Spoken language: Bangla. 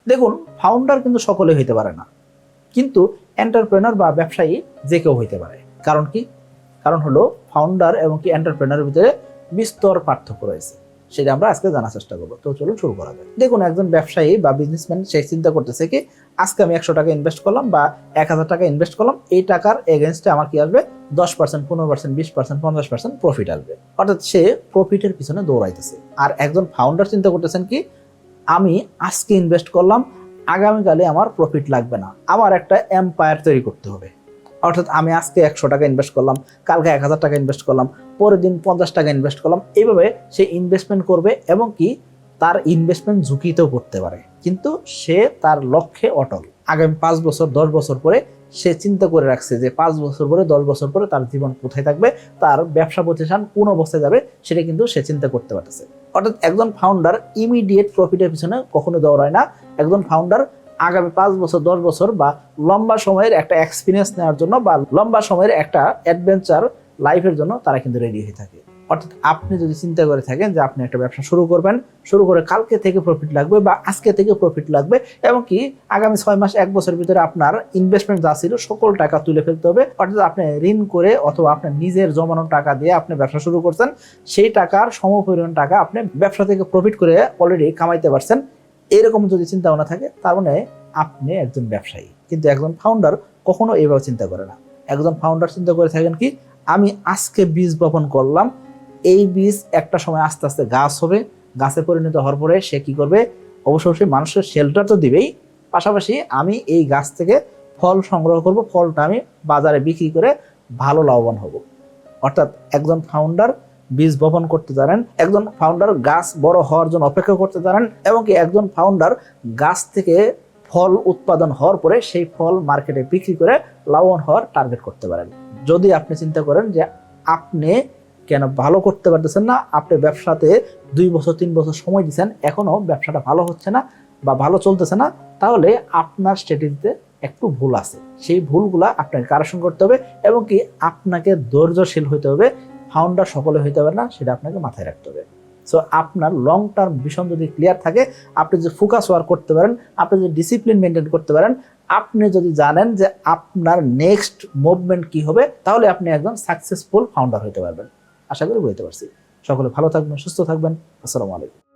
দেখুন, ফাউন্ডার কিন্তু সকলে হইতে পারে না, কিন্তু এন্টারপ্রেনার বা ব্যবসায়ী যে কেউ হইতে পারে। কারণ কি? কারণ হলো ফাউন্ডার এবং কি এন্টারপ্রেনারের ভিতরে বিস্তর পার্থক্য রয়েছে, সেটা আমরা আজকে জানার চেষ্টা করবো। তো চলুন শুরু করা যাক। দেখুন, একজন ব্যবসায়ী বা বিজনেসম্যান সে চিন্তা করতেছে কি, আজকে আমি 100 টাকা ইনভেস্ট করলাম বা 1000 টাকা ইনভেস্ট করলাম, এই টাকার এগেনস্টে আমার কি আসবে? 10%, 15%, 20%, 50% প্রফিট আসবে। অর্থাৎ সে প্রফিটের পিছনে দৌড়াইতেছে। আর একজন ফাউন্ডার চিন্তা করতেছেন কি, আমি আজকে ইনভেস্ট করলাম, আগামীকালে আমার প্রফিট লাগবে না, আমার একটা এম্পায়ার তৈরি করতে হবে। অর্থাৎ আমি আজকে 100 টাকা ইনভেস্ট করলাম, কালকে 1000 টাকা ইনভেস্ট করলাম, পরের দিন 50 টাকা ইনভেস্ট করলাম। এইভাবে সে ইনভেস্টমেন্ট করবে এবং কি তার ইনভেস্টমেন্ট ঝুঁকিতেও পড়তে পারে, কিন্তু সে তার লক্ষ্যে অটল। আগামী 5 বছর 10 বছর পরে সে চিন্তা করে রাখছে যে 5 বছর পরে 10 বছর পরে তার জীবন কোথায় থাকবে, তার ব্যবসা প্রতিষ্ঠান কোন অবস্থায় যাবে, সেটা কিন্তু সে চিন্তা করতে পারতেছে। অর্থাৎ একজন ফাউন্ডার ইমিডিয়েট প্রফিটের পিছনে কখনো দৌড়ায় না। একজন ফাউন্ডার আগামী 5 বছর 10 বছর বা লম্বা সময়ের একটা এক্সপিরিয়েন্স নেওয়ার জন্য বা লম্বা সময়ের একটা অ্যাডভেঞ্চার লাইফের জন্য তারা কিন্তু রেডি হয়ে থাকে। অর্থাৎ আপনি যদি চিন্তা করে থাকেন যে আপনি একটা ব্যবসা শুরু করবেন, শুরু করে কালকে থেকে প্রফিট লাগবে বা আজকে থেকে প্রফিট লাগবে, এবং কি আগামী 6 মাস 1 বছরের ভিতরে আপনার ইনভেস্টমেন্ট যা ছিল সকল টাকা তুলে ফেলতে হবে, অর্থাৎ আপনি ঋণ করে অথবা আপনার নিজের জমানো টাকা দিয়ে আপনি ব্যবসা শুরু করছেন, সেই টাকার সমপরিমাণ টাকা আপনি ব্যবসা থেকে প্রফিট করে অলরেডি কামাইতে পারছেন, এরকম যদি চিন্তা ভাবনা থাকে, তার মানে আপনি একজন ব্যবসায়ী। কিন্তু একজন ফাউন্ডার কখনো এইভাবে চিন্তা করে না। একজন ফাউন্ডার চিন্তা করে থাকেন কি, আমি আজকে বীজ বপন করলাম, এই বীজ একটা সময় আস্তে আস্তে গাছ হবে, গাছে পরিণত হওয়ার পরে সে কি করবে? অবশ্যই মানুষের শেল্টার তো দিবেই, পাশাপাশি আমি এই গাছ থেকে ফল সংগ্রহ করব, ফলটা আমি বাজারে বিক্রি করে ভালো লাভবান হব। অর্থাৎ একজন ফাউন্ডার বীজ বপন করতে জানেন, একজন ফাউন্ডার গাছ বড় হওয়ার জন্য অপেক্ষা করতে জানেন, এবং কি একজন ফাউন্ডার গাছ থেকে ফল উৎপাদন হওয়ার পরে সেই ফল মার্কেটে বিক্রি করে লাভবান হওয়ার টার্গেট করতে পারেন। যদি আপনি চিন্তা করেন যে আপনি কেন ভালো করতে পারতেছেন না, আপনি ব্যবসাতে 2 বছর 3 বছর সময় দিচ্ছেন, এখনো ব্যবসাটা ভালো হচ্ছে না বা ভালো চলতেছে না, তাহলে আপনার স্ট্র্যাটেজিতে একটু ভুল আছে। সেই ভুলগুলা আপনাকে কারেকশন করতে হবে এবং কি আপনাকে ধৈর্যশীল হইতে হবে। ফাউন্ডার সকলে হইতে পারে না, সেটা আপনাকে মাথায় রাখতে হবে। সো আপনার লং টার্ম ভিশন যদি ক্লিয়ার থাকে, আপনি যদি ফোকাস ওয়ার্ক করতে পারেন, আপনি যদি ডিসিপ্লিন মেনটেন করতে পারেন, আপনি যদি জানেন যে আপনার নেক্সট মুভমেন্ট কি হবে, তাহলে আপনি একজন সাকসেসফুল ফাউন্ডার হইতে পারবেন। আশা করি বুঝতে পারছি। সকলে ভালো থাকবেন, সুস্থ থাকবেন। আসসালামু আলাইকুম।